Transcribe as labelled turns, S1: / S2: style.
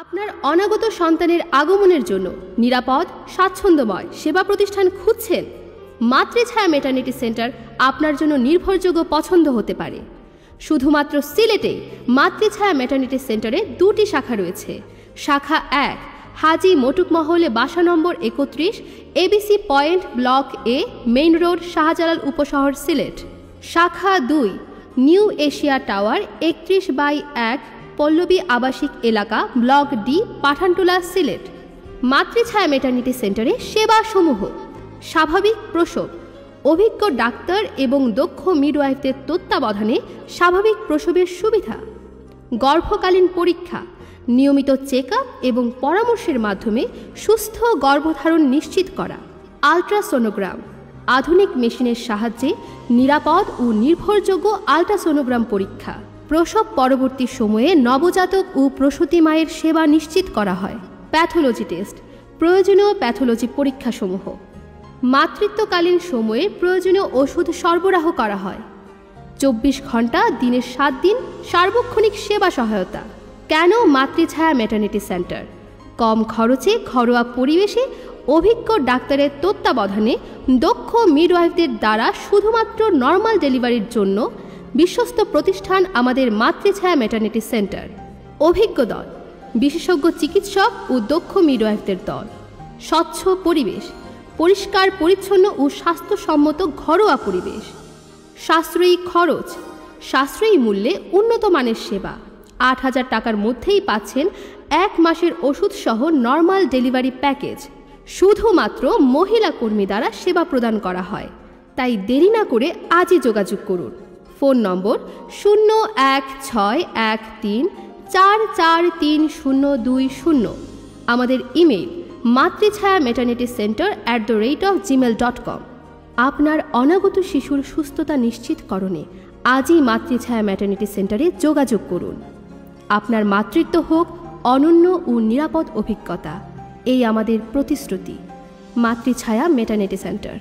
S1: আপনার অনাগত সন্তানের আগমনের জন্য নিরাপদ স্বাচ্ছন্দ্যময় সেবা প্রতিষ্ঠান খুঁজছেন? মাতৃছায়া ম্যাটারনিটি সেন্টার আপনার জন্য নির্ভরযোগ্য পছন্দ হতে পারে। শুধুমাত্র সিলেটে মাতৃছায়া ম্যাটারনিটি সেন্টারে দুটি শাখা রয়েছে। শাখা 1 হাজী মটুক মহলে বাসা number 31, ABC point, block A, main road, Shahjalal উপশহর, সিলেট। শাখা 2 নিউ এশিয়া টাওয়ার, 31/1, পল্লবী আবাসিক এলাকা, block D, Pathantula, Sylhet. Matrichhaya maternity সেন্টারে সেবাসমূহ: স্বাভাবিক প্রসব, অভিজ্ঞ ডাক্তার এবং দক্ষ মিডওয়াইফদের তত্ত্বাবধানে স্বাভাবিক প্রসবের সুবিধা, গর্ভকালীন পরীক্ষা, নিয়মিত চেক আপ এবং পরামর্শের মাধ্যমে সুস্থ গর্ভধারণ নিশ্চিত করা, আল্ট্রাসোনোগ্রাম, আধুনিক মেশিনের সাহায্যে নিরাপদ ও নির্ভরযোগ্য আল্ট্রাসোনোগ্রাম পরীক্ষা, প্রসব পরবর্তী সময়ে নবজাতক ও প্রসূতি মায়ের সেবা নিশ্চিত করা হয়, প্যাথোলজি টেস্ট, প্রয়োজনীয় প্যাথোলজি পরীক্ষাসমূহ, মাতৃত্বকালীন সময়ে প্রয়োজনীয় ওষুধ সরবরাহ করা হয়, 24 ঘন্টা দিনের 7 দিন সার্বক্ষণিক সেবা সহায়তা। কেন মাতৃছায়া ম্যাটারনিটি সেন্টার? কম খরচে ঘরোয়া পরিবেশে অভিজ্ঞ ডাক্তারের তত্ত্বাবধানে দক্ষ মিডওয়াইফদের দ্বারা শুধুমাত্র নর্মাল ডেলিভারির জন্য বিশ্বস্ত প্রতিষ্ঠান আমাদের মাতৃছায়া ম্যাটারনিটি সেন্টার। অভিজ্ঞ দল, বিশেষজ্ঞ চিকিৎসক ও দক্ষ মিডওয়াইফদের দল, স্বচ্ছ পরিবেশ, পরিষ্কার পরিচ্ছন্ন ও স্বাস্থ্যসম্মত ঘরোয়া পরিবেশ, সাশ্রয়ী খরচ, সাশ্রয়ী মূল্যে উন্নত মানের সেবা। 8,000 টাকার মধ্যেই পাচ্ছেন 1 মাসের ওষুধ সহ নর্মাল ডেলিভারি প্যাকেজ। শুধুমাত্র মহিলা কর্মী দ্বারা সেবা প্রদান করা হয়। তাই দেরি না করে আজই যোগাযোগ করুন। ফোন নম্বর 0134134432020। আমাদের ইমেইল matrichaya-maternity-center@gmail.com। আপনার অনাগত শিশুর সুস্থতা নিশ্চিতকরণে আজই মাতৃছায়া ম্যাটারনিটি সেন্টারে যোগাযোগ করুন। আপনার মাতৃত্ব হোক অনন্য ও নিরাপদ অভিজ্ঞতা, এই আমাদের প্রতিশ্রুতি। Matrichhaya maternity centre.